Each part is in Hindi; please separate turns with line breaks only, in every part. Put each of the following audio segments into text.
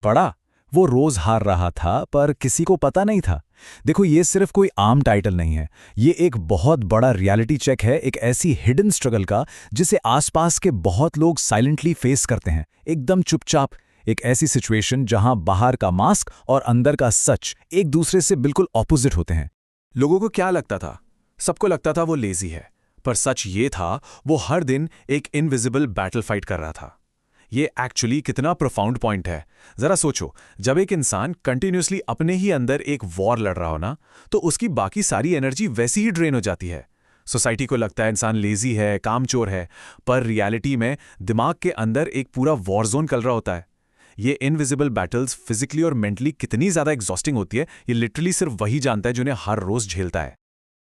पढ़ा। वो रोज हार रहा था पर किसी को पता नहीं था। देखो, ये सिर्फ कोई आम टाइटल नहीं है, ये एक बहुत बड़ा रियलिटी चेक है, एक ऐसी हिडन स्ट्रगल का जिसे आसपास के बहुत लोग साइलेंटली फेस करते हैं, एकदम चुपचाप। एक ऐसी सिचुएशन जहां बाहर का मास्क और अंदर का सच एक दूसरे से बिल्कुल ऑपोजिट होते हैं।
लोगों को क्या लगता था? सबको लगता था वो लेजी है, पर सच ये था वो हर दिन एक इनविजिबल बैटल फाइट कर रहा था। ये एक्चुअली कितना प्रोफाउंड पॉइंट है। जरा सोचो, जब एक इंसान कंटिन्यूसली अपने ही अंदर एक वॉर लड़ रहा हो ना, तो उसकी बाकी सारी एनर्जी वैसी ही ड्रेन हो जाती है। सोसाइटी को लगता है इंसान लेजी है, कामचोर है, पर रियलिटी में दिमाग के अंदर एक पूरा वॉर जोन चल रहा होता है। ये इनविजिबल बैटल्स फिजिकली और मेंटली कितनी ज्यादा एग्जॉस्टिंग होती है, ये लिटरली सिर्फ वही जानता है जिन्हें हर रोज झेलता है।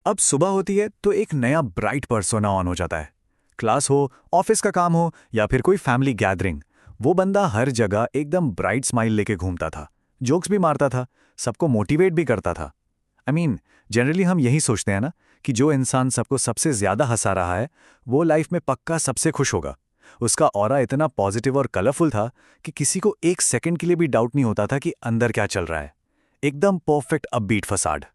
अब सुबह होती है तो एक नया ब्राइट पर्सोना ऑन हो जाता है। क्लास हो, ऑफिस का काम हो या फिर कोई फैमिली गैदरिंग, वो बंदा हर जगह एकदम ब्राइट स्माइल लेके घूमता था, जोक्स भी मारता था, सबको मोटिवेट भी करता था। जनरली हम यही सोचते हैं ना कि जो इंसान सबको सबसे ज्यादा हंसा रहा है वो लाइफ में पक्का सबसे खुश होगा। उसका ऑरा इतना पॉजिटिव और कलरफुल था कि किसी को एक सेकंड के लिए भी डाउट नहीं होता था कि अंदर क्या चल रहा है। एकदम परफेक्ट अपबीट फसाड।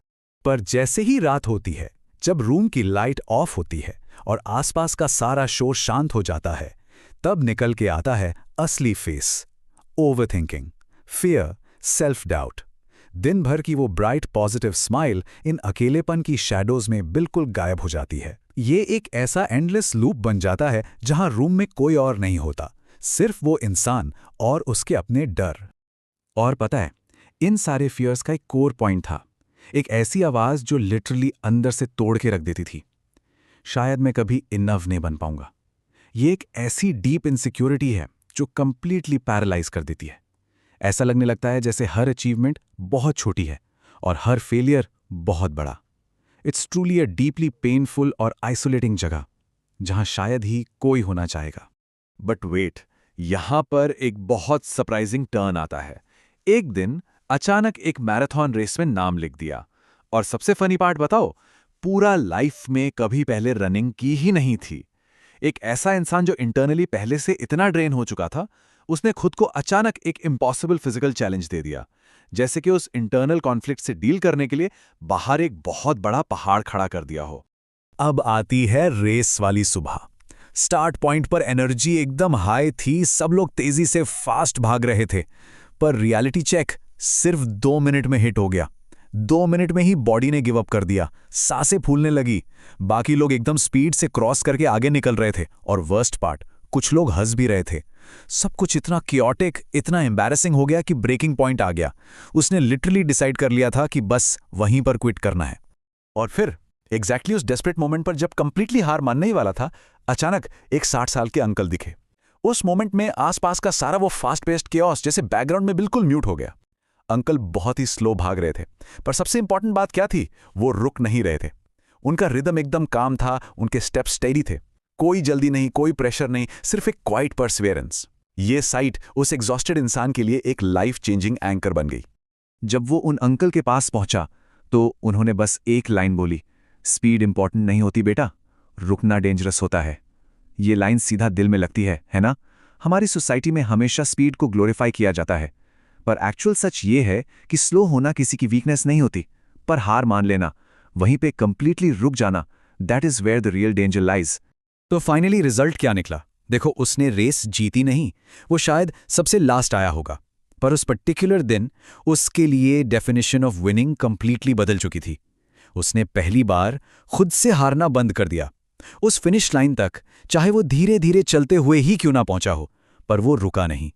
पर जैसे ही रात होती है, जब रूम की लाइट ऑफ होती है और आसपास का सारा शोर शांत हो जाता है, तब निकल के आता है असली face. Overthinking, fear, self doubt. दिन भर की वो ब्राइट पॉजिटिव स्माइल इन अकेलेपन की शैडोज में बिल्कुल गायब हो जाती है। ये एक ऐसा एंडलेस लूप बन जाता है जहां रूम में कोई और नहीं होता, सिर्फ वो इंसान और उसके अपने डर। और पता है, इन सारे फियर्स का एक कोर पॉइंट था, एक ऐसी आवाज जो लिटरली अंदर से तोड़ के रख देती थी, शायद मैं कभी इनफ नहीं बन पाऊंगा। ये एक ऐसी डीप इनसिक्योरिटी है जो कंप्लीटली पैरालाइज कर देती है। ऐसा लगने लगता है जैसे हर अचीवमेंट बहुत छोटी है और हर फेलियर बहुत बड़ा। It's truly a deeply painful और आइसोलेटिंग जगह जहां शायद ही कोई होना चाहेगा।
बट वेट, यहां पर एक बहुत सरप्राइजिंग टर्न आता है। एक दिन अचानक एक मैराथन रेस में नाम लिख दिया, और सबसे फनी पार्ट बताओ, पूरा लाइफ में कभी पहले रनिंग की ही नहीं थी। एक ऐसा इंसान जो इंटरनली पहले से इतना ड्रेन हो चुका था, उसने खुद को अचानक एक इम्पॉसिबल फिजिकल चैलेंज दे दिया, जैसे कि उस इंटरनल कॉन्फ्लिक्ट से डील करने के लिए बाहर एक बहुत बड़ा पहाड़ खड़ा कर दिया हो।
अब आती है रेस वाली सुबह। स्टार्ट पॉइंट पर एनर्जी एकदम हाई थी, सब लोग तेजी से फास्ट भाग रहे थे। पर रियलिटी चेक सिर्फ 2 मिनट में हिट हो गया। 2 मिनट में ही बॉडी ने गिव अप कर दिया, सांसें फूलने लगी। बाकी लोग एकदम स्पीड से क्रॉस करके आगे निकल रहे थे, और वर्स्ट पार्ट, कुछ लोग हंस भी रहे थे। सब कुछ इतना कियोटिक, इतना एम्बैरेसिंग हो गया कि ब्रेकिंग पॉइंट आ गया। उसने लिटरली डिसाइड कर लिया था कि बस वहीं पर क्विट करना है। और फिर एग्जैक्टली उस डेस्परेट मोमेंट पर जब कंप्लीटली हार मानने ही वाला था, अचानक एक 60 साल के अंकल दिखे। उस मोमेंट में आसपास का सारा वो फास्ट पेस्ड केओस जैसे बैकग्राउंड में बिल्कुल म्यूट हो गया। अंकल बहुत ही स्लो भाग रहे थे, पर सबसे इंपॉर्टेंट बात क्या थी, वो रुक नहीं रहे थे। उनका रिदम एकदम काम था, उनके स्टेप्स स्टेडी थे। कोई जल्दी नहीं, कोई प्रेशर नहीं, सिर्फ एक क्वाइट परसिवेरेंस। ये साइट उस एग्जॉस्टेड इंसान के लिए एक लाइफ चेंजिंग एंकर बन गई। जब वो उन अंकल के पास पहुंचा तो उन्होंने बस एक लाइन बोली, स्पीड इंपॉर्टेंट नहीं होती बेटा, रुकना डेंजरस होता है। ये लाइन सीधा दिल में लगती है ना? हमारी सोसाइटी में हमेशा स्पीड को ग्लोरीफाई किया जाता है, पर एक्चुअल सच ये है कि स्लो होना किसी की वीकनेस नहीं होती, पर हार मान लेना, वहीं पे कंप्लीटली रुक जाना, that is where the real danger lies. तो फाइनली रिजल्ट क्या निकला? देखो, उसने रेस जीती नहीं, वो शायद सबसे लास्ट आया होगा, पर उस पर्टिकुलर दिन उसके लिए डेफिनेशन ऑफ विनिंग कंप्लीटली बदल चुकी थी। उसने पहली बार खुद से हारना बंद कर दिया। उस फिनिश लाइन तक चाहे वो धीरे धीरे चलते हुए ही क्यों ना पहुंचा हो, पर वो रुका नहीं।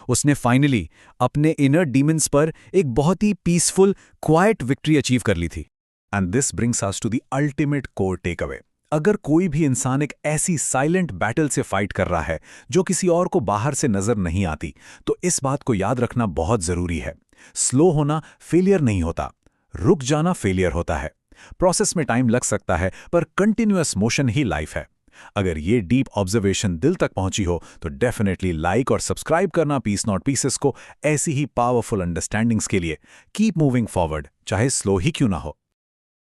उसने फाइनली अपने इनर डीमंस पर एक बहुत ही पीसफुल, क्वाइट विक्ट्री अचीव कर ली थी। And this brings us to the ultimate core takeaway. अगर कोई भी इंसान एक ऐसी साइलेंट बैटल से फाइट कर रहा है जो किसी और को बाहर से नजर नहीं आती, तो इस बात को याद रखना बहुत जरूरी है। स्लो होना फेलियर नहीं होता, रुक जाना फेलियर होता है। प्रोसेस में टाइम लग सकता है, पर कंटिन्यूअस मोशन ही लाइफ है। अगर ये डीप ऑब्जर्वेशन दिल तक पहुंची हो तो डेफिनेटली लाइक और सब्सक्राइब करना पीस नॉट पीसेस को ऐसी ही पावरफुल अंडरस्टैंडिंग्स के लिए। कीप मूविंग फॉरवर्ड, चाहे स्लो ही क्यों ना हो।